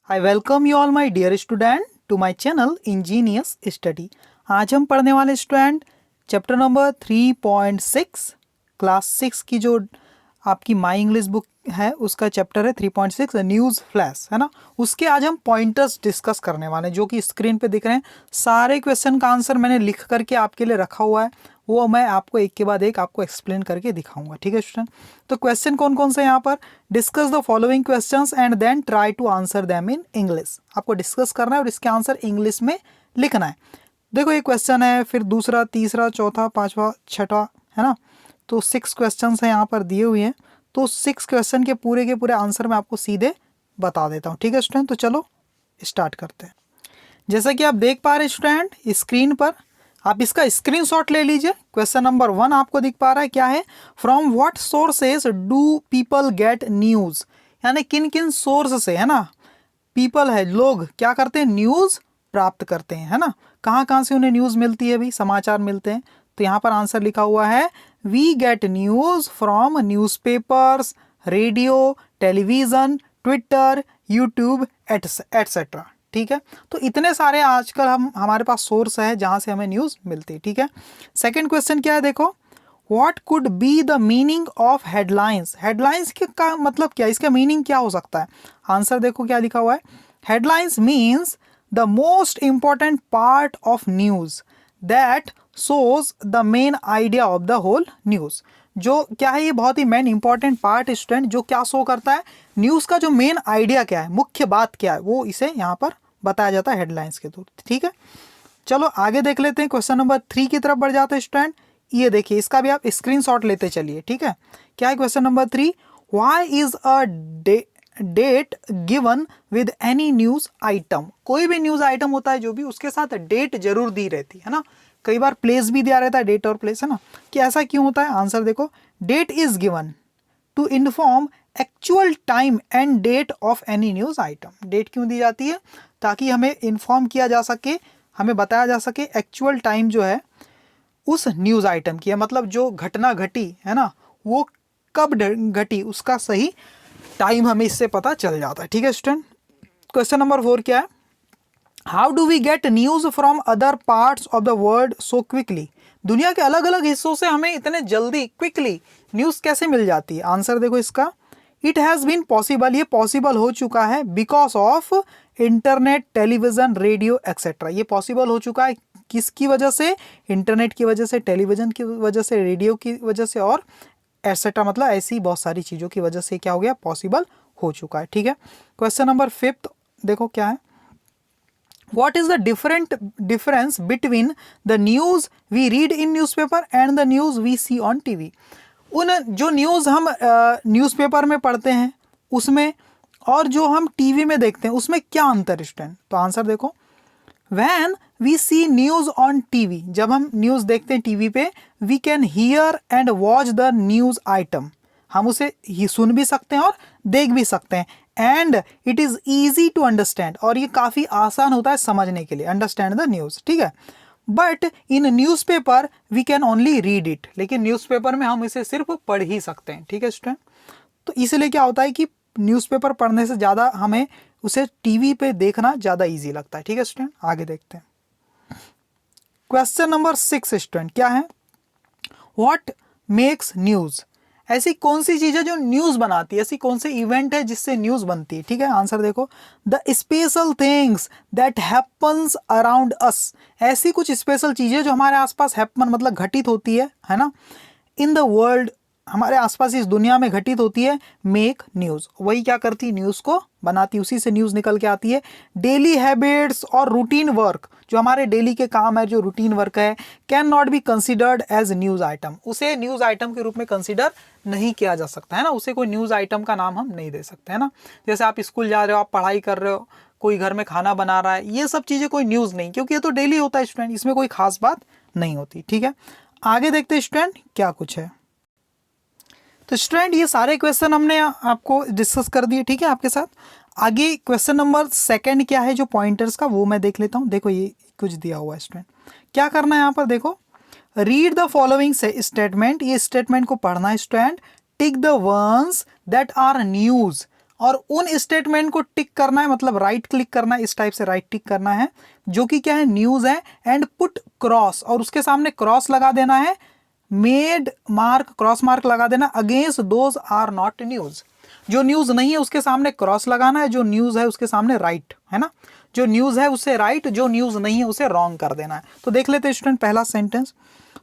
I welcome you all my dear student to my channel Ingenious Study. आज हम पढ़ने वाले स्टूडेंट चैप्टर नंबर 3.6 क्लास 6 की जो आपकी माई इंग्लिश बुक है उसका चैप्टर है 3.6 न्यूज़ फ्लैश, है ना। उसके आज हम पॉइंटर्स डिस्कस करने वाले हैं जो कि स्क्रीन पे दिख रहे हैं। सारे क्वेश्चन का आंसर मैंने लिख करके आपके लिए रखा हुआ है, वो मैं आपको एक के बाद एक आपको एक्सप्लेन करके दिखाऊंगा, ठीक है स्टूडेंट। तो क्वेश्चन कौन कौन से यहाँ पर, discuss the following questions and then try to answer them in English. आपको डिस्कस करना है और इसके आंसर इंग्लिश में लिखना है। देखो ये क्वेश्चन है, फिर दूसरा, तीसरा, चौथा, पांचवा, छठा, है ना। तो 6 क्वेश्चन है यहाँ पर दिए हुए हैं। तो 6 क्वेश्चन के पूरे आंसर मैं आपको सीधे बता देता हूँ, ठीक है स्टूडेंट। तो चलो स्टार्ट करते हैं। जैसा कि आप देख पा रहे हैं स्टूडेंट स्क्रीन पर, आप इसका स्क्रीनशॉट ले लीजिए। क्वेश्चन नंबर 1 आपको दिख पा रहा है, क्या है, from what sources do people get news, यानी किन किन सोर्स से, है ना, पीपल है लोग क्या करते हैं, न्यूज़ प्राप्त करते हैं, है ना। कहाँ कहाँ से उन्हें न्यूज़ मिलती है भाई, समाचार मिलते हैं। तो यहाँ पर आंसर लिखा हुआ है we get news from newspapers, radio, television, Twitter, YouTube etcetera, ठीक है। तो इतने सारे आजकल हमारे पास सोर्स है जहाँ से हमें न्यूज़ मिलती है, ठीक है। सेकंड क्वेश्चन क्या है, देखो, what could be the meaning of headlines. Headlines का मतलब क्या, इसका मीनिंग क्या हो सकता है। आंसर देखो क्या लिखा हुआ है, headlines means the most important part of news that shows the main idea of the whole news. जो क्या है, ये बहुत ही मेन इंपॉर्टेंट पार्ट स्टूडेंट, जो क्या शो करता है, न्यूज़ का जो मेन आइडिया क्या है, मुख्य बात क्या है, वो इसे यहाँ पर बताया जाता है हेडलाइंस के थ्रू, ठीक है। चलो आगे देख लेते हैं, क्वेश्चन नंबर 3 की तरफ बढ़ जाते हैं स्टूडेंट। ये देखिए, इसका भी आप स्क्रीनशॉट लेते चलिए, ठीक है। क्या है question number 3, why is a date given with any news item. कोई भी न्यूज़ आइटम होता है जो भी, उसके साथ डेट जरूर दी रहती है ना। कई बार प्लेस भी दिया रहता है, डेट और प्लेस, है ना। कि ऐसा क्यों होता है, आंसर देखो, date is given to inform actual time and date of any news item. Date क्यों दी जाती है, ताकि हमें इन्फॉर्म किया जा सके, हमें बताया जा सके एक्चुअल टाइम जो है उस न्यूज़ आइटम की है, मतलब जो घटना घटी है ना, वो कब घटी, उसका सही टाइम हमें इससे पता चल जाता है, ठीक है स्टूडेंट। क्वेश्चन नंबर 4 क्या है, how do we get news from other parts of the world so quickly. दुनिया के अलग अलग हिस्सों से हमें इतने जल्दी क्विकली न्यूज़ कैसे मिल जाती है। आंसर देखो इसका, इट हैज़ बीन पॉसिबल, ये पॉसिबल हो चुका है because of internet, television, radio etcetera. ये पॉसिबल हो चुका है किसकी वजह से, इंटरनेट की वजह से, टेलीविज़न की वजह से, रेडियो की वजह से और एटसेट्रा, मतलब ऐसी बहुत सारी चीज़ों की वजह से क्या हो गया, पॉसिबल हो चुका है, ठीक है। क्वेश्चन नंबर 5 देखो क्या है, What is the difference between the news we read in newspaper and the news we see on TV? उन जो न्यूज़ हम न्यूज़पेपर में पढ़ते हैं उसमें और जो हम टीवी में देखते हैं उसमें क्या अंतर है स्टूडेंट। तो आंसर देखो, When we see news on TV, जब हम न्यूज़ देखते हैं टीवी पे, we can hear and watch the news item, हम उसे ही सुन भी सकते हैं और देख भी सकते हैं। And it is easy to understand, और ये काफ़ी आसान होता है समझने के लिए, अंडरस्टैंड द न्यूज़, ठीक है। But in newspaper we can only read it, लेकिन न्यूज़पेपर में हम इसे सिर्फ पढ़ ही सकते हैं, ठीक है स्टूडेंट। तो इसलिए क्या होता है कि न्यूज़पेपर पढ़ने से ज़्यादा हमें उसे टीवी पे देखना ज़्यादा ईजी लगता है, ठीक है स्टूडेंट। आगे देखते हैं, क्वेश्चन नंबर 6 स्टूडेंट क्या है, व्हाट मेक्स न्यूज़। ऐसी कौन सी चीज़ है जो न्यूज़ बनाती है, ऐसी कौन सी इवेंट है जिससे न्यूज़ बनती है, ठीक है। आंसर देखो, the special things that happens around us. ऐसी कुछ स्पेशल चीज़ें जो हमारे आसपास हैपन मतलब घटित होती है ना, इन द वर्ल्ड, हमारे आसपास इस दुनिया में घटित होती है, मेक न्यूज़, वही क्या करती है, न्यूज़ को बनाती, उसी से न्यूज़ निकल के आती है। डेली हैबिट्स और रूटीन वर्क, जो हमारे डेली के काम है, जो रूटीन वर्क है, can not be considered as news item, उसे न्यूज़ आइटम के रूप में कंसिडर नहीं किया जा सकता है ना, उसे कोई न्यूज़ आइटम का नाम हम नहीं दे सकते, है ना। जैसे आप स्कूल जा रहे हो, आप पढ़ाई कर रहे हो, कोई घर में खाना बना रहा है, ये सब चीज़ें कोई न्यूज़ नहीं, क्योंकि ये तो डेली होता है स्टूडेंट, इसमें कोई खास बात नहीं होती, ठीक है। आगे देखते हैं स्टूडेंट क्या कुछ है। तो स्टूडेंट ये सारे क्वेश्चन हमने आपको डिस्कस कर दिए, ठीक है, आपके साथ। आगे क्वेश्चन नंबर 2 क्या है जो पॉइंटर्स का, वो मैं देख लेता हूँ। देखो ये कुछ दिया हुआ है स्टूडेंट, क्या करना है यहाँ पर, देखो, रीड द फॉलोइंग स्टेटमेंट, ये स्टेटमेंट को पढ़ना है student. Tick the ones that are news, और उन स्टेटमेंट को टिक करना है, मतलब राइट क्लिक करना है, इस टाइप से राइट टिक करना है जो कि क्या है, न्यूज़ है, एंड पुट क्रॉस, और उसके सामने क्रॉस लगा देना है, मेड मार्क, क्रॉस मार्क लगा देना, against those are not news, जो न्यूज़ नहीं है उसके सामने क्रॉस लगाना है, जो न्यूज़ है उसके सामने राइट, है ना, जो न्यूज़ है उससे राइट, जो न्यूज़ नहीं है उसे रॉन्ग कर देना है। तो देख लेते हैं स्टूडेंट पहला सेंटेंस।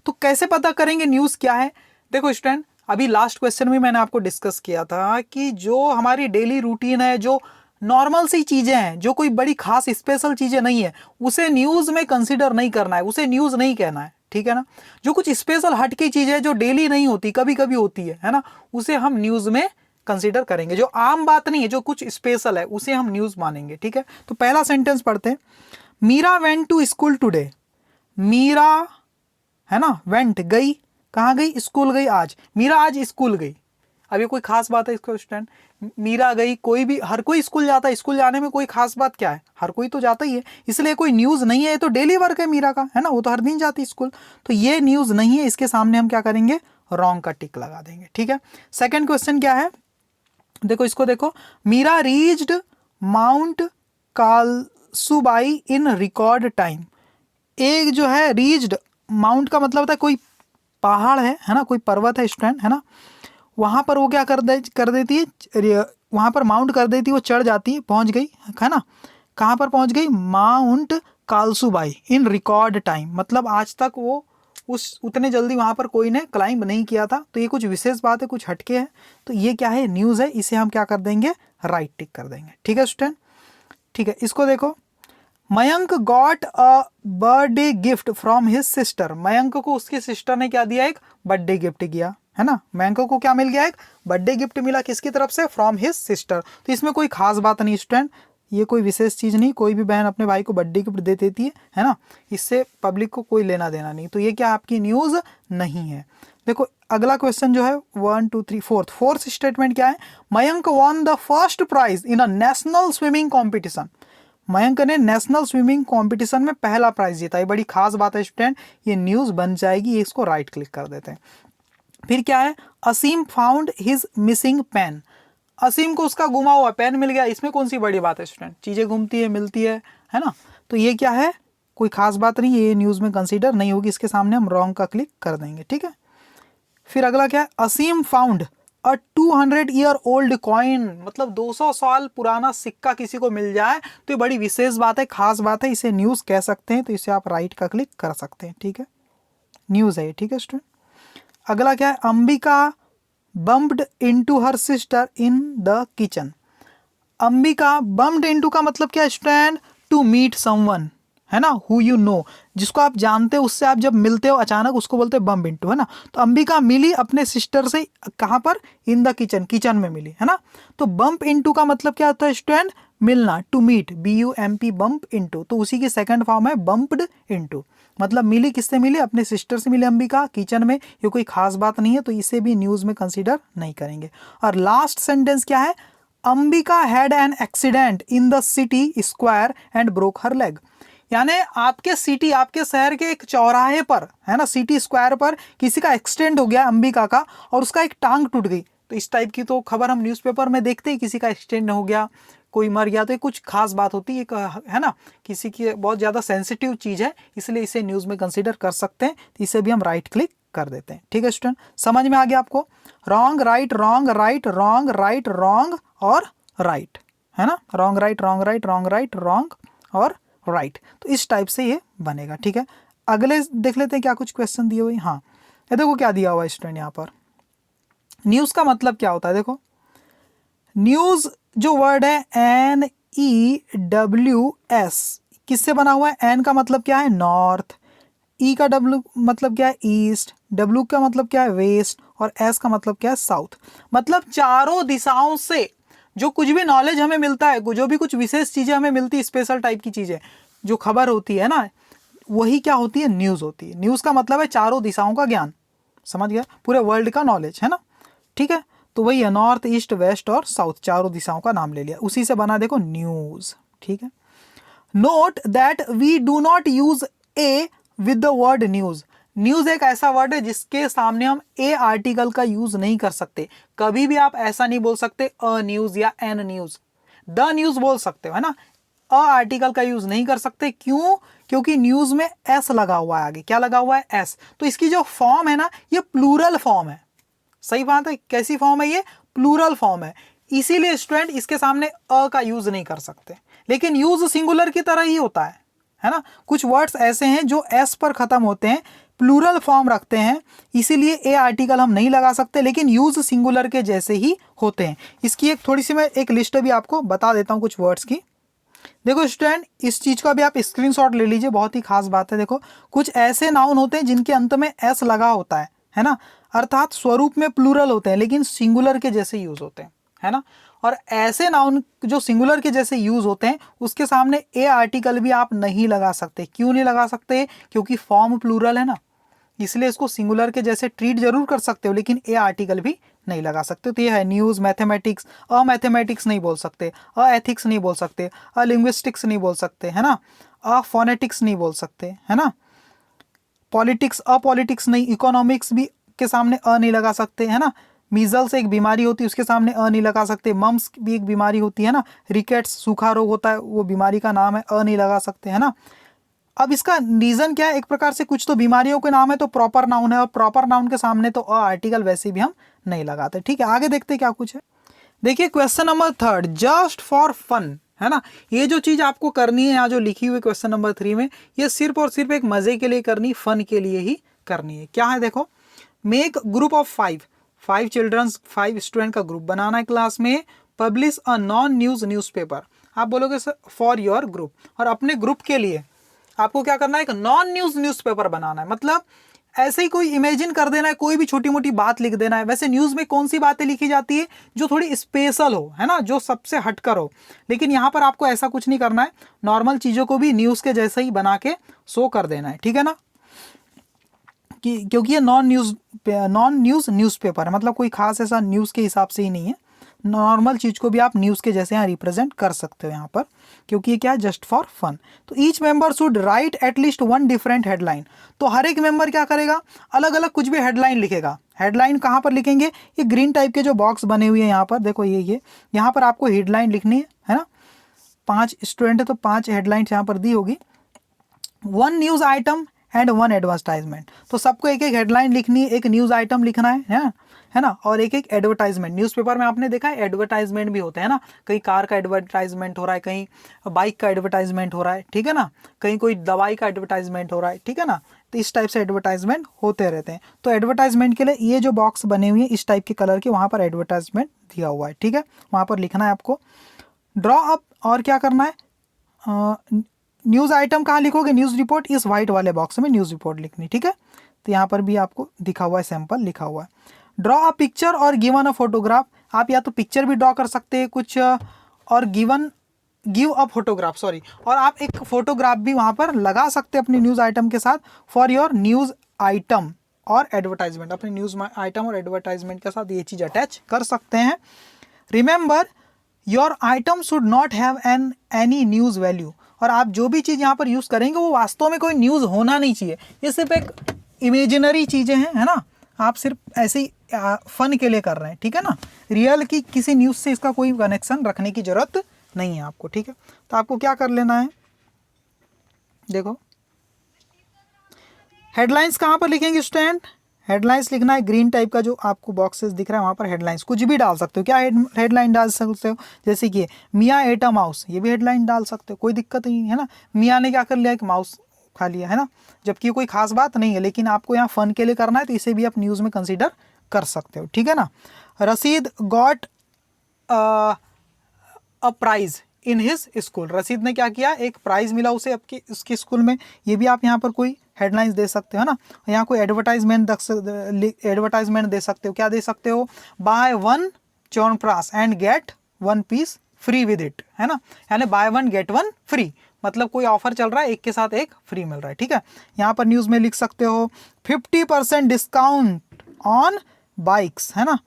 तो कैसे पता करेंगे न्यूज़ क्या है? देखो स्टूडेंट, अभी लास्ट क्वेश्चन में मैंने आपको डिस्कस किया था कि जो हमारी डेली रूटीन है, जो नॉर्मल सी चीज़ें हैं, जो कोई बड़ी खास स्पेशल चीज़ें नहीं है, उसे न्यूज़ में कंसिडर नहीं करना है, उसे न्यूज़ नहीं कहना है, ठीक है ना। जो कुछ स्पेशल हटके चीज़ है, जो डेली नहीं होती, कभी कभी होती है ना, उसे हम न्यूज़ में कंसिडर करेंगे। जो आम बात नहीं है, जो कुछ स्पेशल है, उसे हम न्यूज़ मानेंगे, ठीक है। तो पहला सेंटेंस पढ़ते हैं। Meera went to school today. Meera, है ना, वेंट गई, कहाँ गई, स्कूल गई आज। मीरा आज स्कूल गई। अब ये कोई खास बात है इसको स्टूडेंट? मीरा गई, कोई भी, हर कोई स्कूल जाता है, स्कूल जाने में कोई खास बात क्या है, हर कोई तो जाता ही है, इसलिए कोई न्यूज़ नहीं है, ये तो डेली वर्क है मीरा का, है ना, वो तो हर दिन जाती है स्कूल, तो ये न्यूज़ नहीं है, इसके सामने हम क्या करेंगे, रॉन्ग का टिक लगा देंगे, ठीक है। सेकेंड क्वेश्चन क्या है, देखो इसको देखो, Meera reached Mount Kalsubai in record time. एक जो है रीच्ड, माउंट का मतलब होता है कोई पहाड़ है ना, कोई पर्वत है स्टूडेंट, है ना, वहाँ पर वो क्या कर देती है, वहाँ पर माउंट कर देती है, वो चढ़ जाती है, पहुँच गई, है ना, कहाँ पर पहुँच गई, mount Kalsubai in record time, मतलब आज तक वो उस उतने जल्दी वहाँ पर कोई ने क्लाइंब नहीं किया था। तो ये कुछ विशेष बात है, कुछ हटके है, तो ये क्या है, न्यूज़ है, इसे हम क्या कर देंगे, राइट टिक कर देंगे, ठीक है स्टूडेंट। ठीक है, इसको देखो, Mayank got a birthday gift from his sister. Mayank को उसकी सिस्टर ने क्या दिया, एक बर्थडे गिफ्ट किया, है ना, मयंक को क्या मिल गया, एक बर्थडे गिफ्ट मिला, किसकी तरफ से, फ्रॉम हिज सिस्टर। तो इसमें कोई खास बात नहीं स्टूडेंट, ये कोई विशेष चीज़ नहीं, कोई भी बहन अपने भाई को बर्थडे गिफ्ट दे देती है ना, इससे पब्लिक को कोई लेना देना नहीं, तो ये क्या आपकी न्यूज़ नहीं है। देखो अगला क्वेश्चन जो है 1 2 3 फोर्थ स्टेटमेंट क्या है, Mayank won the first prize in a national swimming competition. Mayank ने नेशनल स्विमिंग कंपटीशन में पहला प्राइज जीता। ये बड़ी खास बात है स्टूडेंट, ये न्यूज़ बन जाएगी, इसको राइट क्लिक कर देते हैं। फिर क्या है, Aseem found his missing pen. असीम को उसका गुमा हुआ पेन मिल गया, इसमें कौन सी बड़ी बात है स्टूडेंट, चीज़ें घूमती है, मिलती है ना, तो ये क्या है, कोई खास बात नहीं, ये न्यूज़ में कंसीडर नहीं होगी, इसके सामने हम रॉन्ग का क्लिक कर देंगे, ठीक है। फिर अगला क्या है, Aseem found a 200 year old coin, मतलब 200 साल पुराना सिक्का किसी को मिल जाए तो ये बड़ी विशेष बात है, खास बात है, इसे न्यूज़ कह सकते हैं, तो इसे आप राइट का क्लिक कर सकते हैं, ठीक है, न्यूज़ है, ठीक है स्टूडेंट। अगला क्या है, Ambika bumped into her sister in the kitchen. Ambika, bumped into का मतलब क्या है स्टूडेंट, टू मीट समवन, है ना, हु यू नो, जिसको आप जानते हो, उससे आप जब मिलते हो अचानक, उसको बोलते हैं बम्प इनटू, है ना। तो अंबिका मिली अपने सिस्टर से, कहाँ पर, इन द किचन, किचन में मिली, है ना। तो बम्प इनटू का मतलब क्या होता है स्टूडेंट, मिलना, to meet, BUMP, bump into, तो उसी की सेकंड फॉर्म है बम्प्ड इनटू, मतलब मिली, किससे मिली, अपने सिस्टर से मिली अंबिका, किचन में, ये कोई खास बात नहीं है, तो इसे भी न्यूज़ में कंसिडर नहीं करेंगे। और लास्ट सेंटेंस क्या है, Ambika had an accident in the city square and broke her leg. यानी आपके सिटी, आपके शहर के एक चौराहे पर, है ना, सिटी स्क्वायर पर किसी का एक्सीडेंट हो गया अंबिका का, और उसका एक टांग टूट गई। तो इस टाइप की तो खबर हम न्यूज़पेपर में देखते हैं, किसी का एक्सीडेंट हो गया, कोई मर गया, तो ये कुछ खास बात होती है, है ना, किसी की बहुत ज़्यादा सेंसिटिव चीज़ है, इसलिए इसे न्यूज़ में कंसिडर कर सकते हैं, तो इसे भी हम राइट क्लिक कर देते हैं, ठीक है स्टूडेंट। समझ में आ गया आपको, wrong right, wrong right, wrong right, wrong और राइट, है ना, wrong right, wrong right, wrong right, wrong और राइट, तो इस टाइप से ये बनेगा, ठीक है। अगले देख लेते हैं क्या कुछ क्वेश्चन दिए हुए, हाँ ये देखो क्या दिया हुआ है स्टूडेंट, यहाँ पर न्यूज़ का मतलब क्या होता है, देखो न्यूज़ जो वर्ड है NEWS किससे बना हुआ है, N का मतलब क्या है, नॉर्थ, E का W मतलब क्या है, ईस्ट, W का मतलब क्या है, वेस्ट, और S का मतलब क्या है, साउथ। मतलब चारों दिशाओं से जो कुछ भी नॉलेज हमें मिलता है, जो भी कुछ विशेष चीज़ें हमें मिलती है, स्पेशल टाइप की चीज़ें, जो खबर होती है ना, वही क्या होती है, न्यूज़ होती है। न्यूज़ का मतलब है चारों दिशाओं का ज्ञान, समझ गया, पूरे वर्ल्ड का नॉलेज, है ना, ठीक है। तो वही है, नॉर्थ, ईस्ट, वेस्ट और साउथ, चारों दिशाओं का नाम ले लिया, उसी से बना देखो न्यूज़, ठीक है। Note that we do not use a with the word news. News एक ऐसा वर्ड है जिसके सामने हम ए आर्टिकल का यूज नहीं कर सकते। कभी भी आप ऐसा नहीं बोल सकते अ न्यूज या एन न्यूज, द न्यूज बोल सकते हो, है ना। अ आर्टिकल का यूज नहीं कर सकते, क्यों? क्योंकि न्यूज में एस लगा हुआ है, आगे क्या लगा हुआ है? एस। तो इसकी जो फॉर्म है ना, ये प्लूरल फॉर्म है। सही बात है। कैसी फॉर्म है ये? प्लूरल फॉर्म है। इसीलिए स्टूडेंट इसके सामने अ का यूज नहीं कर सकते, लेकिन यूज सिंगुलर की तरह ही होता है ना। कुछ वर्ड्स ऐसे हैं जो एस पर खत्म होते हैं, प्लूरल फॉर्म रखते हैं, इसीलिए ए आर्टिकल हम नहीं लगा सकते, लेकिन यूज सिंगुलर के जैसे ही होते हैं। इसकी एक थोड़ी सी मैं एक लिस्ट भी आपको बता देता हूँ कुछ वर्ड्स की। देखो स्टूडेंट, इस चीज का भी आप स्क्रीनशॉट ले लीजिए, बहुत ही खास बात है। देखो, कुछ ऐसे नाउन होते हैं जिनके अंत में एस लगा होता है ना, अर्थात स्वरूप में प्लूरल होते हैं लेकिन सिंगुलर के जैसे यूज होते हैं, है ना। और ऐसे नाउन जो सिंगुलर के जैसे यूज होते हैं उसके सामने ए आर्टिकल भी आप नहीं लगा सकते। क्यों नहीं लगा सकते? क्योंकि फॉर्म प्लूरल है ना, इसलिए इसको सिंगुलर के जैसे ट्रीट जरूर कर सकते हो, लेकिन ए आर्टिकल भी नहीं लगा सकते। तो ये है न्यूज़, मैथमेटिक्स, अ मैथमेटिक्स नहीं बोल सकते, अ एथिक्स नहीं बोल सकते, अ लिंग्विस्टिक्स नहीं बोल सकते, है ना, अ फोनेटिक्स नहीं बोल सकते, है ना, पॉलिटिक्स, अ पॉलिटिक्स नहीं, इकोनॉमिक्स भी के सामने अ नहीं लगा सकते, है ना। मीजल्स एक बीमारी होती है, उसके सामने अ नहीं लगा सकते। मम्स भी एक बीमारी होती है ना, रिकेट्स सूखा रोग होता है, वो बीमारी का नाम है, अ नहीं लगा सकते, है ना। अब इसका रीजन क्या है? एक प्रकार से कुछ तो बीमारियों के नाम है तो प्रॉपर नाउन है, और प्रॉपर नाउन के सामने तो अ आर्टिकल वैसे भी हम नहीं लगाते। ठीक है, आगे देखते क्या कुछ है। देखिए question number 3, just for fun, है ना। ये जो चीज आपको करनी है यहाँ जो लिखी हुई क्वेश्चन नंबर 3 में, ये सिर्फ और सिर्फ एक मजे के लिए करनी, फन के लिए ही करनी है। क्या है देखो, make group of 5 childrens, 5 student का ग्रुप बनाना है क्लास में, publish a non news newspaper. आप बोलोगे सर फॉर योर ग्रुप, और अपने ग्रुप के लिए आपको क्या करना है? एक नॉन न्यूज न्यूज़पेपर बनाना है। मतलब ऐसे ही कोई इमेजिन कर देना है, कोई भी छोटी मोटी बात लिख देना है। वैसे न्यूज में कौन सी बातें लिखी जाती है जो थोड़ी स्पेशल हो, है ना, जो सबसे हटकर हो, लेकिन यहाँ पर आपको ऐसा कुछ नहीं करना है, नॉर्मल चीजों को भी न्यूज के जैसे ही बना के शो कर देना है। ठीक है ना, क्योंकि ये नॉन न्यूज न्यूज़पेपर है, मतलब कोई खास ऐसा न्यूज के हिसाब से ही नहीं है, नॉर्मल चीज को भी आप न्यूज के जैसे यहाँ रिप्रेजेंट कर सकते हो यहाँ पर, क्योंकि ये क्या है? Just for fun. तो each member should write at least 1 different headline. तो हर एक मेंबर क्या करेगा? अलग अलग कुछ भी हेडलाइन लिखेगा। हेडलाइन कहाँ पर लिखेंगे? ये ग्रीन टाइप के जो बॉक्स बने हुए हैं यहाँ पर, देखो ये यहाँ पर आपको हेडलाइन लिखनी है ना। 5 स्टूडेंट है तो 5 हेडलाइंस यहाँ पर दी होगी। 1 न्यूज आइटम एंड 1 एडवर्टाइजमेंट। तो सबको एक एक हेडलाइन लिखनी है, एक न्यूज आइटम लिखना है ना, और एक एक एडवर्टाइजमेंट। न्यूज़पेपर में आपने देखा है एडवर्टाइजमेंट भी होते हैं ना, कहीं कार का एडवर्टाइजमेंट हो रहा है, कहीं बाइक का एडवर्टाइजमेंट हो रहा है, ठीक है ना, कहीं कोई दवाई का एडवर्टाइजमेंट हो रहा है, ठीक है ना। तो इस टाइप से एडवर्टाइजमेंट होते रहते हैं। तो एडवर्टाइजमेंट के लिए ये जो बॉक्स बने हुए हैं इस टाइप के कलर के, वहाँ पर एडवर्टाइजमेंट दिया हुआ है, ठीक है, वहाँ पर लिखना है आपको। ड्रॉ अप, और क्या करना है? न्यूज़ आइटम कहाँ लिखोगे? न्यूज़ रिपोर्ट, इस वाइट वाले बॉक्स में न्यूज़ रिपोर्ट लिखनी, ठीक है। तो यहाँ पर भी आपको दिखा हुआ है, सैंपल लिखा हुआ है। ड्रॉ अ पिक्चर और गिवन अ फोटोग्राफ। आप या तो पिक्चर भी ड्रॉ कर सकते हैं कुछ, और गिव अ फोटोग्राफ, सॉरी, और आप एक फोटोग्राफ भी वहाँ पर लगा सकते हैं अपनी न्यूज़ आइटम के साथ, फॉर योर न्यूज़ आइटम और एडवर्टाइजमेंट। अपने न्यूज़ आइटम और एडवर्टाइजमेंट के साथ ये चीज़ अटैच कर सकते हैं। Remember, your item should not have any news value. और आप जो भी चीज़ यहाँ पर यूज़ करेंगे वो वास्तव में कोई न्यूज़ होना नहीं चाहिए, ये सिर्फ एक इमेजिनरी चीज़ें हैं, है ना, आप सिर्फ ऐसे ही फन के लिए कर रहे हैं, ठीक है ना। रियल की किसी न्यूज़ से इसका कोई कनेक्शन रखने की ज़रूरत नहीं है आपको, ठीक है। तो आपको क्या कर लेना है, देखो हेडलाइंस कहाँ पर लिखेंगे स्टूडेंट? हेडलाइंस लिखना है ग्रीन टाइप का जो आपको बॉक्सेस दिख रहा है, वहाँ पर हेडलाइंस कुछ भी डाल सकते हो। क्या हेडलाइन डाल सकते हो? जैसे कि मियाँ एट अ माउस, ये भी हेडलाइन डाल सकते हो, कोई दिक्कत नहीं है ना। मियाँ ने क्या कर लिया? एक माउस खा लिया, है ना, जबकि कोई खास बात नहीं है, लेकिन आपको यहाँ फन के लिए करना है तो इसे भी आप न्यूज़ में कंसिडर कर सकते हो, ठीक है ना। Rashid got a prize in his school. Rashid ने क्या किया? एक प्राइज मिला उसे आपके उसके स्कूल में, ये भी आप यहाँ पर कोई हेडलाइंस दे सकते हो ना। यहाँ कोई एडवर्टाइजमेंट दे सकते हो। क्या दे सकते हो? Buy 1 chyawanprash and get 1 piece free with it, है ना, यानी बाय 1 गेट 1 फ्री, मतलब कोई ऑफर चल रहा है, एक के साथ एक फ्री मिल रहा है, ठीक है। यहाँ पर न्यूज़ में लिख सकते हो 50% डिस्काउंट ऑन बाइक्स, है ना,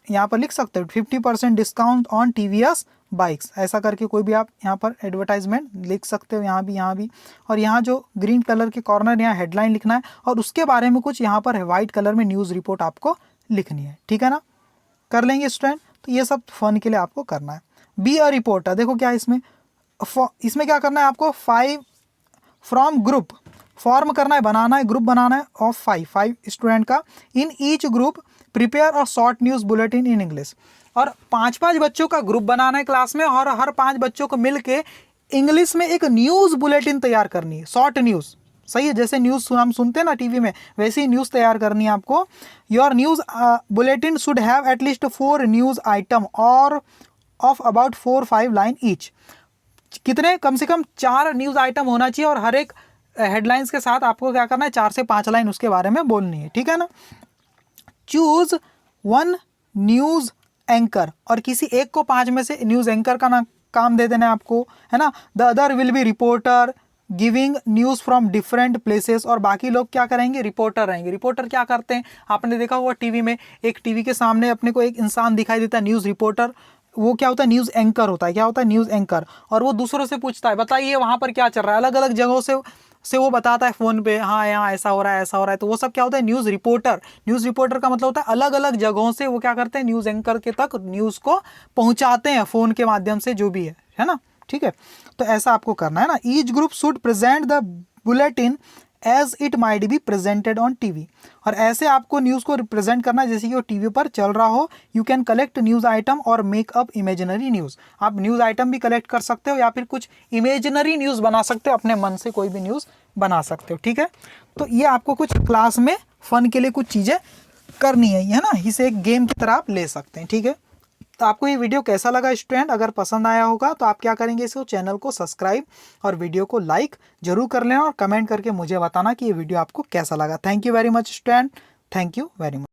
यहाँ पर लिख सकते हो 50% डिस्काउंट ऑन TVS बाइक्स, ऐसा करके कोई भी आप यहाँ पर एडवर्टाइजमेंट लिख सकते हो, यहाँ भी। और यहाँ जो ग्रीन कलर के कॉर्नर यहाँ हेडलाइन लिखना है और उसके बारे में कुछ यहाँ पर वाइट कलर में न्यूज़ रिपोर्ट आपको लिखनी है, ठीक है ना। कर लेंगे स्टूडेंट। तो ये सब फन के लिए आपको करना है। बी अ रिपोर्टर, देखो क्या है इसमें क्या करना है आपको, 5 फ्रॉम ग्रुप फॉर्म करना है, बनाना है, ग्रुप बनाना है ऑफ 5 स्टूडेंट का। इन ईच ग्रुप प्रिपेयर और short news bulletin in English. और 5 बच्चों का ग्रुप बनाना है क्लास में और हर 5 बच्चों को मिलके इंग्लिश में एक न्यूज़ बुलेटिन तैयार करनी है, शॉर्ट न्यूज़। सही है, जैसे न्यूज़ हम सुनते हैं ना टीवी में, वैसे ही न्यूज़ तैयार करनी है आपको। Your news bulletin should have at least 4 news item और ऑफ अबाउट 4-5 लाइन ईच। कितने, कम से कम 4 न्यूज़ आइटम होना चाहिए और हर एक हेडलाइंस के साथ आपको क्या करना है, 4 से 5 लाइन उसके बारे में बोलनी है, ठीक है ना। चूज 1 न्यूज़ एंकर, और किसी एक को 5 में से न्यूज़ एंकर का ना काम दे देना है आपको, है ना। The other will be reporter giving news from different places, और बाकी लोग क्या करेंगे, रिपोर्टर रहेंगे। रिपोर्टर क्या करते हैं, आपने देखा होगा टीवी में, एक टीवी के सामने अपने को एक इंसान दिखाई देता है न्यूज़ रिपोर्टर, वो क्या होता है, न्यूज़ एंकर होता है। क्या होता है, न्यूज़ एंकर। और वो दूसरों से पूछता है, बताइए वहाँ पर क्या चल रहा है, अलग अलग जगहों से वो बताता है फ़ोन पे, हाँ यहाँ ऐसा हो रहा है, ऐसा हो रहा है। तो वो सब क्या होता है, न्यूज़ रिपोर्टर। न्यूज़ रिपोर्टर का मतलब होता है अलग अलग जगहों से वो क्या करते हैं, न्यूज़ एंकर के तक न्यूज़ को पहुंचाते हैं फ़ोन के माध्यम से, जो भी है ना, ठीक है। तो ऐसा आपको करना है ना। Each group should present the bulletin as it might be presented on TV, और ऐसे आपको न्यूज़ को रिप्रेजेंट करना है जैसे कि वो टीवी पर चल रहा हो। You can collect news item और मेक अप इमेजिनरी न्यूज़। आप न्यूज़ आइटम भी कलेक्ट कर सकते हो या फिर कुछ इमेजिनरी न्यूज़ बना सकते हो, अपने मन से कोई भी न्यूज़ बना सकते हो, ठीक है। तो ये आपको कुछ क्लास में फन के लिए कुछ चीज़ें करनी है ना, इसे एक गेम की तरह आप ले सकते हैं, ठीक है। तो आपको ये वीडियो कैसा लगा स्टूडेंट, अगर पसंद आया होगा तो आप क्या करेंगे, इसको चैनल को सब्सक्राइब और वीडियो को लाइक जरूर कर लेना और कमेंट करके मुझे बताना कि ये वीडियो आपको कैसा लगा। Thank you very much student, thank you very much.